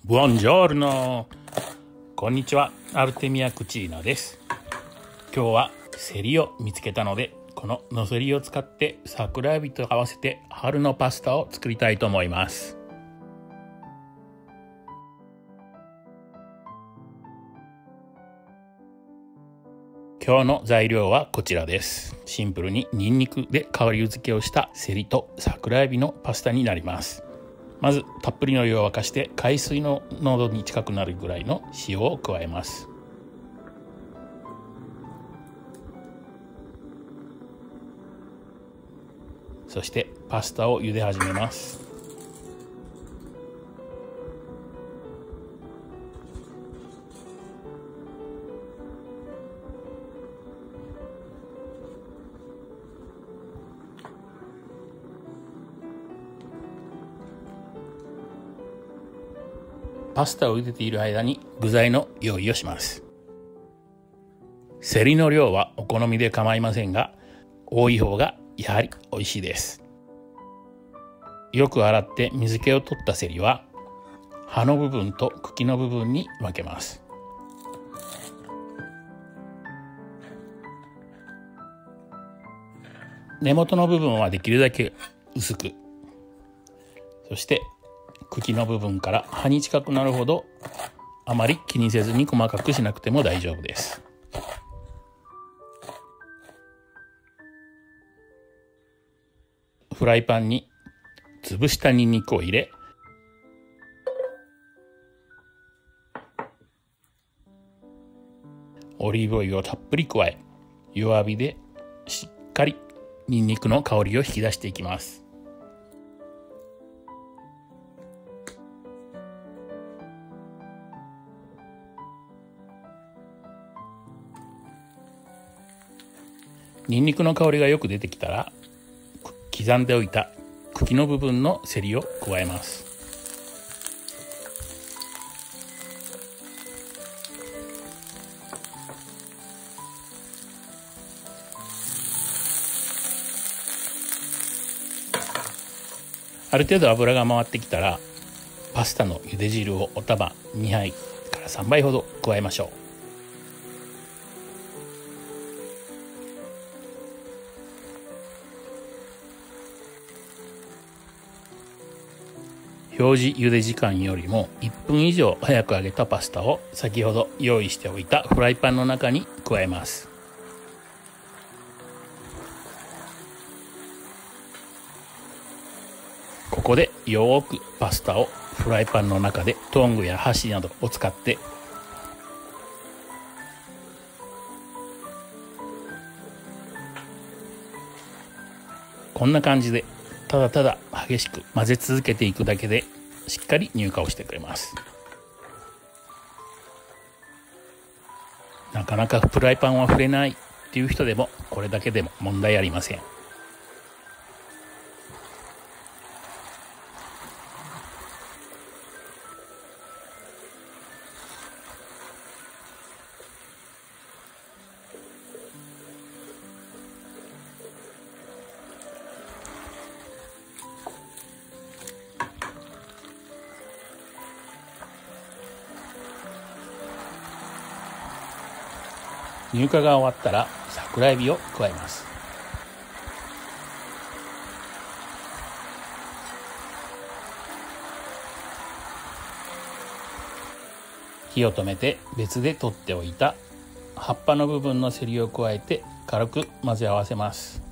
ブオンジョールノ、こんにちは。アルテミア・クチーナです。今日はセリを見つけたので、このノセリを使って桜エビと合わせて春のパスタを作りたいと思います。今日の材料はこちらです。シンプルにニンニクで香り付けをしたセリと桜エビのパスタになります。まずたっぷりの湯を沸かして海水の濃度に近くなるぐらいの塩を加えます。そしてパスタを茹で始めます。パスタを茹でている間に具材の用意をします。セリの量はお好みで構いませんが、多い方がやはり美味しいです。よく洗って水気を取ったセリは葉の部分と茎の部分に分けます。根元の部分はできるだけ薄く、そして茎の部分から葉に近くなるほどあまり気にせずに細かくしなくても大丈夫です。フライパンに潰したニンニクを入れ、オリーブオイルをたっぷり加え、弱火でしっかりニンニクの香りを引き出していきます。ニンニクの香りがよく出てきたら、刻んでおいた茎の部分のセリを加えます。ある程度油が回ってきたら、パスタの茹で汁をお玉2杯から3杯ほど加えましょう。表示茹で時間よりも1分以上早く揚げたパスタを先ほど用意しておいたフライパンの中に加えます。ここでよくパスタをフライパンの中でトングや箸などを使ってこんな感じでただただ激しく混ぜ続けていくだけでしっかり乳化をしてくれます。なかなかフライパンは触れないっていう人でもこれだけでも問題ありません。乳化が終わったら桜エビを加えます。火を止めて別で取っておいた葉っぱの部分のセリを加えて軽く混ぜ合わせます。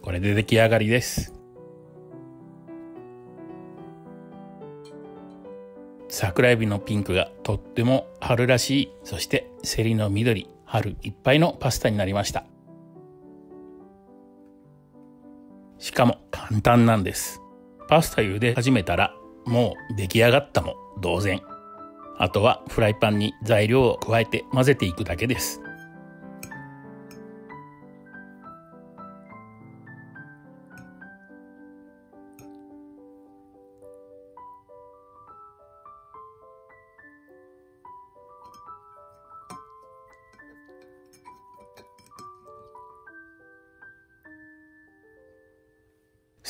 これで出来上がりです。桜エビのピンクがとっても春らしい、そしてセリの緑、春いっぱいのパスタになりました。しかも簡単なんです。パスタ茹で始めたらもう出来上がったも同然。あとはフライパンに材料を加えて混ぜていくだけです。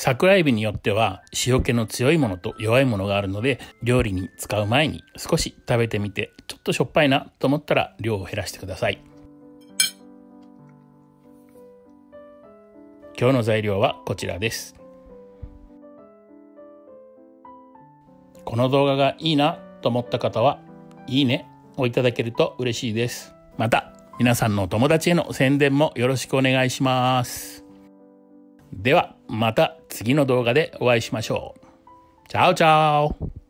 桜エビによっては塩気の強いものと弱いものがあるので、料理に使う前に少し食べてみて、ちょっとしょっぱいなと思ったら量を減らしてください。今日の材料はこちらです。この動画がいいなと思った方は、いいねをいただけると嬉しいです。また、皆さんのお友達への宣伝もよろしくお願いします。では、また次の動画でお会いしましょう。チャオチャオ。